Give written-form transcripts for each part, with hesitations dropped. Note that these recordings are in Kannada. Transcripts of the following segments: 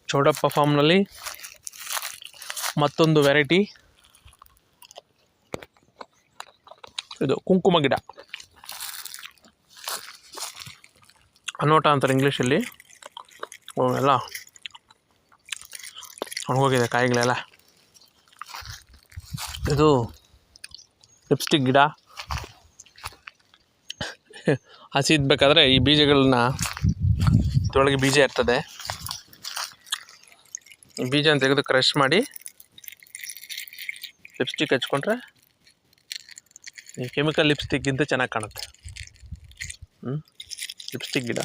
ಚೌಡಪ್ಪ ಫಾರ್ಮ್ನಲ್ಲಿ ಮತ್ತೊಂದು ವೆರೈಟಿ, ಇದು ಕುಂಕುಮ ಗಿಡ, ಅನೋಟ ಅಂತಾರೆ ಇಂಗ್ಲೀಷಲ್ಲಿ. ಎಲ್ಲ ಒಣಗೋಗಿದೆ ಕಾಯಿಗಳೆಲ್ಲ. ಇದು ಲಿಪ್ಸ್ಟಿಕ್ ಗಿಡ. ಹಸಿ ಇದ್ಬೇಕಾದ್ರೆ ಈ ಬೀಜಗಳನ್ನ, ಇದರೊಳಗೆ ಬೀಜ ಇರ್ತದೆ, ಈ ಬೀಜನ ತೆಗೆದು ಕ್ರಷ್ ಮಾಡಿ ಲಿಪ್ಸ್ಟಿಕ್ ಹಚ್ಕೊಂಡ್ರೆ ಈ ಕೆಮಿಕಲ್ ಲಿಪ್ಸ್ಟಿಕ್ಗಿಂತ ಚೆನ್ನಾಗಿ ಕಾಣುತ್ತೆ. ಲಿಪ್ಸ್ಟಿಕ್ ಗಿಡ.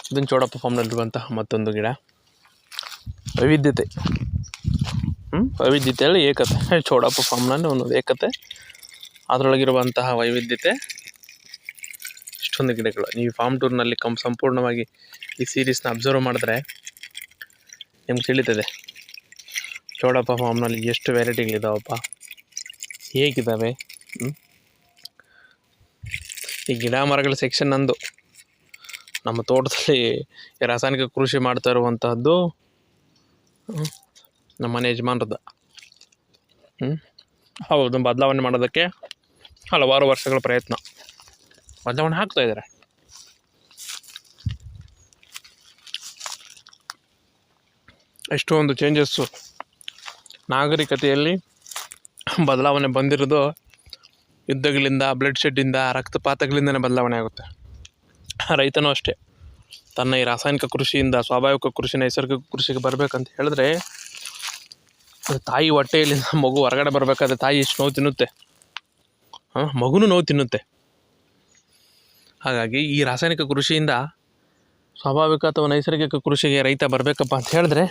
ಇದನ್ನು ಚೌಡಪ್ಪ ಫಾರ್ಮ್ನಲ್ಲಿರುವಂತಹ ಮತ್ತೊಂದು ಗಿಡ. ವೈವಿಧ್ಯತೆ, ವೈವಿಧ್ಯತೆಯಲ್ಲಿ ಏಕತೆ. ಚೌಡಪ್ಪ ಫಾರ್ಮ್ನಲ್ಲಿ ಒಂದು ಏಕತೆ, ಅದರೊಳಗಿರುವಂತಹ ವೈವಿಧ್ಯತೆ. ಇಷ್ಟೊಂದು ಗಿಡಗಳು ನೀವು ಫಾರ್ಮ್ ಟೂರ್ನಲ್ಲಿ ಸಂಪೂರ್ಣವಾಗಿ ಈ ಸೀರೀಸ್ನ ಅಬ್ಸರ್ವ್ ಮಾಡಿದ್ರೆ ನಿಮ್ಗೆ ತಿಳಿತದೆ ಚೌಡಪ್ಪ ಫಾರ್ಮ್ನಲ್ಲಿ ಎಷ್ಟು ವೆರೈಟಿಗಳಿದ್ದಾವಪ್ಪ, ಹೇಗಿದ್ದಾವೆ. ಈ ಗಿಡ ಮರಗಳ ಸೆಕ್ಷನ್ ನಂದು. ನಮ್ಮ ತೋಟದಲ್ಲಿ ರಾಸಾಯನಿಕ ಕೃಷಿ ಮಾಡ್ತಾ ಇರುವಂತಹದ್ದು ನಮ್ಮ ಮನೆ ಯಜಮಾನ್ರದ. ಹೌದು, ಬದಲಾವಣೆ ಮಾಡೋದಕ್ಕೆ ಹಲವಾರು ವರ್ಷಗಳ ಪ್ರಯತ್ನ, ಬದಲಾವಣೆ ಆಗ್ತಾಯಿದ್ದಾರೆ. ಎಷ್ಟೊಂದು ಚೇಂಜಸ್ಸು ನಾಗರಿಕತೆಯಲ್ಲಿ ಬದಲಾವಣೆ ಬಂದಿರೋದು ಯುದ್ಧಗಳಿಂದ, ಬ್ಲಡ್ ಶೆಡ್ಡಿಂದ, ರಕ್ತಪಾತಗಳಿಂದನೇ ಬದಲಾವಣೆ ಆಗುತ್ತೆ. ರೈತನೂ ಅಷ್ಟೇ, ತನ್ನ ಈ ರಾಸಾಯನಿಕ ಕೃಷಿಯಿಂದ ಸ್ವಾಭಾವಿಕ ಕೃಷಿ, ನೈಸರ್ಗಿಕ ಕೃಷಿಗೆ ಬರಬೇಕಂತ ಹೇಳಿದ್ರೆ ತಾಯಿ ಹೊಟ್ಟೆಯಲ್ಲಿಂದ ಮಗು ಹೊರಗಡೆ ಬರಬೇಕಾದ್ರೆ ತಾಯಿ ಎಷ್ಟು ನೋವು ತಿನ್ನುತ್ತೆ, ಮಗುನೂ ನೋವು ತಿನ್ನುತ್ತೆ. ಹಾಗಾಗಿ ಈ ರಾಸಾಯನಿಕ ಕೃಷಿಯಿಂದ ಸ್ವಾಭಾವಿಕ ಅಥವಾ ನೈಸರ್ಗಿಕ ಕೃಷಿಗೆ ರೈತ ಬರಬೇಕಪ್ಪ ಅಂತ ಹೇಳಿದ್ರೆ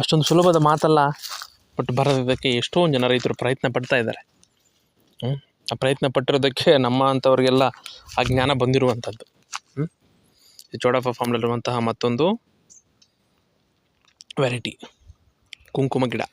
ಅಷ್ಟೊಂದು ಸುಲಭದ ಮಾತಲ್ಲ. ಬಟ್ ಬರೋದಕ್ಕೆ ಎಷ್ಟೊಂದು ಜನ ರೈತರು ಪ್ರಯತ್ನ ಪಡ್ತಾ ಇದ್ದಾರೆ. ಆ ಪ್ರಯತ್ನ ಪಟ್ಟಿರೋದಕ್ಕೆ ನಮ್ಮ ಅಂಥವ್ರಿಗೆಲ್ಲ ಆ ಜ್ಞಾನ ಬಂದಿರುವಂಥದ್ದು. ಈ ಚೌಡಪ್ಪ ಫಾರ್ಮ್ನಲ್ಲಿರುವಂತಹ ಮತ್ತೊಂದು ವೆರೈಟಿ ಕುಂಕುಮ ಗಿಡ.